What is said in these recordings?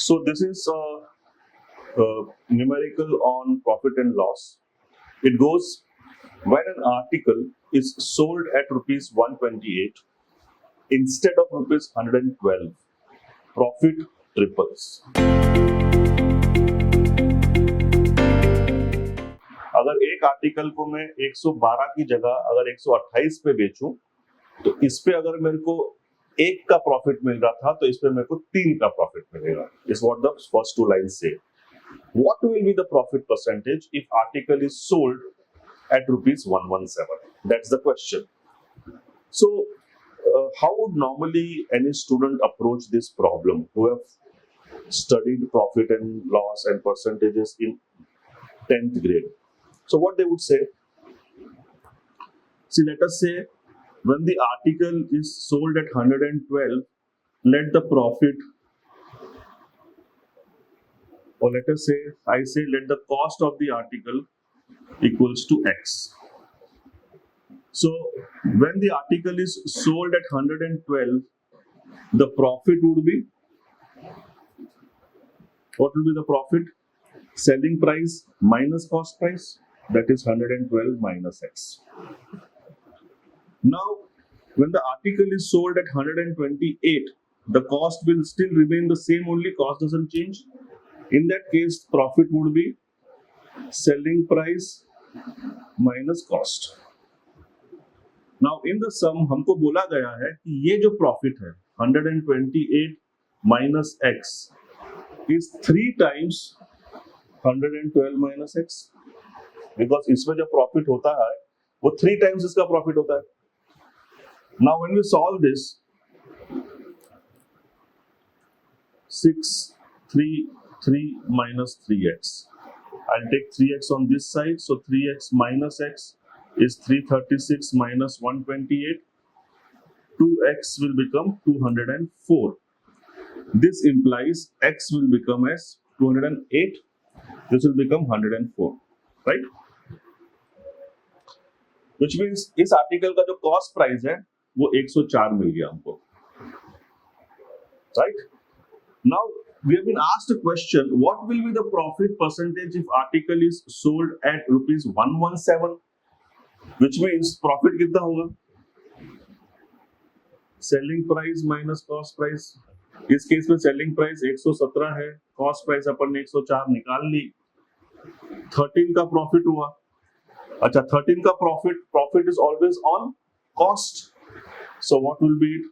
So this is a numerical on profit and loss. It goes when an article is sold at rupees 128 instead of rupees 112, profit triples. अगर एक article को मैं 112 की जगह अगर 128 पे बेचूं, तो इस पे अगर मेरे को एक का प्रॉफिट मिल रहा था, तो इस पे मेरे को 3 का प्रॉफिट मिलेगा. Is what the first two lines से. What will be the profit percentage if article is sold at rupees 117? That's the question. So, how would normally any student approach this problem who have studied profit and loss and percentages in 10th grade? So what they would say, see, let us say when the article is sold at 112, let the profit, or let us say, I say let the cost of the article equals to X. So when the article is sold at 112, the profit would be, what will be the profit? Selling price minus cost price, that is 112 minus X. Now, when the article is sold at 128, the cost will still remain the same, only cost doesn't change. In that case, profit would be selling price minus cost. Now, in the sum, हमको बोला गया है कि ये जो profit है 128 minus X is 3 times 112 minus X. Because इसमें जो प्रॉफिट होता है वो 3 times इसका प्रॉफिट होता है. Now when we solve this, 6, 3 minus 3x. I'll take 3x on this side, so 3x minus x is 336 minus 128. 2x will become 204. This implies x will become as 208. This will become 104, right? Which means इस article का जो cost price है वो 104 मिल गया हमको, right? Now we have been asked a question, what will be the profit percentage if article is sold at rupees 117? Which means profit कितना होगा? Selling price minus cost price. इस case में selling price 117 है, cost price अपन ने 104 निकाल ली, 13 का profit हुआ. अच्छा, 13 का profit is always on cost. So what will be it?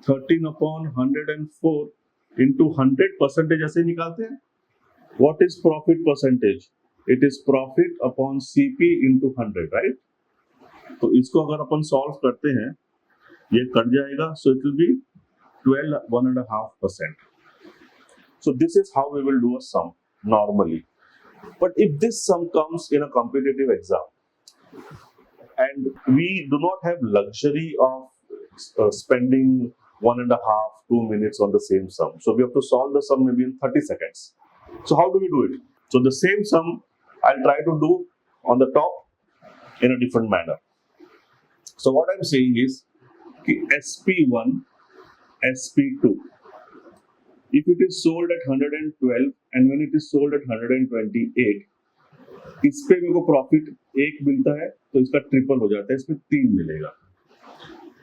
13 upon 104 into 100% ऐसे निकालते हैं. What is profit percentage? It is profit upon CP into 100, right? तो इसको अगर अपन सॉल्व करते हैं, ये कट जाएगा, so it will be 12.5%. So this is how we will do a sum normally. But if this sum comes in a competitive exam and we do not have luxury of spending 1.5-2 minutes on the same sum, so we have to solve the sum maybe in 30 seconds. So how do we do it? So the same sum I'll try to do on the top in a different manner. So what I'm saying is SP1, SP2. If it is sold at 112 and when it is sold at 128, इस पे मेरे को profit 1 मिलता है, तो इसका triple हो जाता है, इसमें 3 मिलेगा.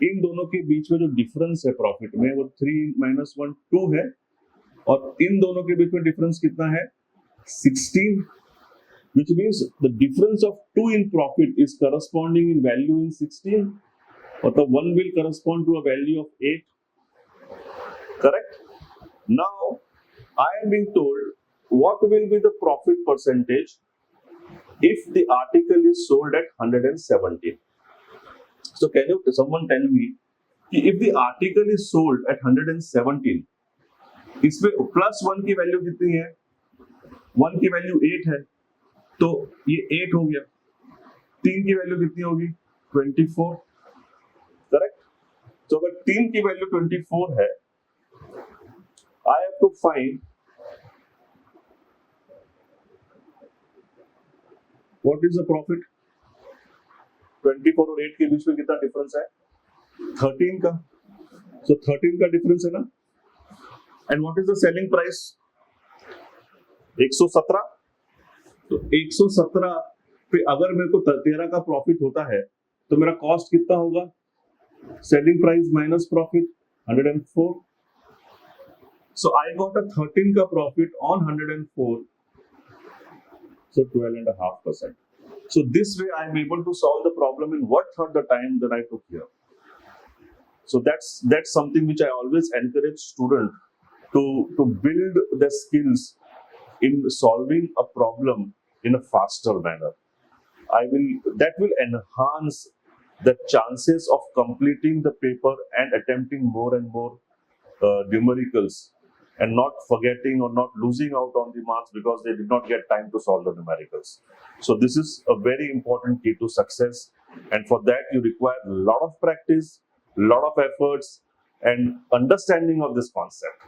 इन दोनों के बीच में जो डिफरेंस है प्रॉफिट में, वो 3 minus 1 2 है, और इन दोनों के बीच में डिफरेंस कितना है? 16. Which means the difference of 2 in profit is corresponding in value in 16, or the 1 will correspond to a value of 8. Correct? Now, I am being told what will be the profit percentage if the article is sold at 117. So can you someone tell me if the article is sold at 117, इसमें plus 1 की value कितनी है? 1 की value 8 है, तो ये 8 हो गया. 3 की वैल्यू कितनी होगी? 24. करेक्ट? तो अगर 3 की वैल्यू 24 है, I have to find what is the profit. 24 और 8 के बीच में कितना डिफरेंस है? 13 का. So 13 का डिफरेंस है ना. And what is the selling price? 117, तो 117 पे अगर मेरे को 13 का प्रॉफिट होता है तो मेरा कॉस्ट कितना होगा? Selling price minus profit 104. So I got a 13 ka profit on 104, so 12.5%. So this way I am able to solve the problem in one third the time that I took here. So that's something which I always encourage students to build their skills in solving a problem in a faster manner. That will enhance the chances of completing the paper and attempting more and more numericals, and not forgetting or not losing out on the marks because they did not get time to solve the numericals. So this is a very important key to success, and for that you require a lot of practice, lot of efforts, and understanding of this concept.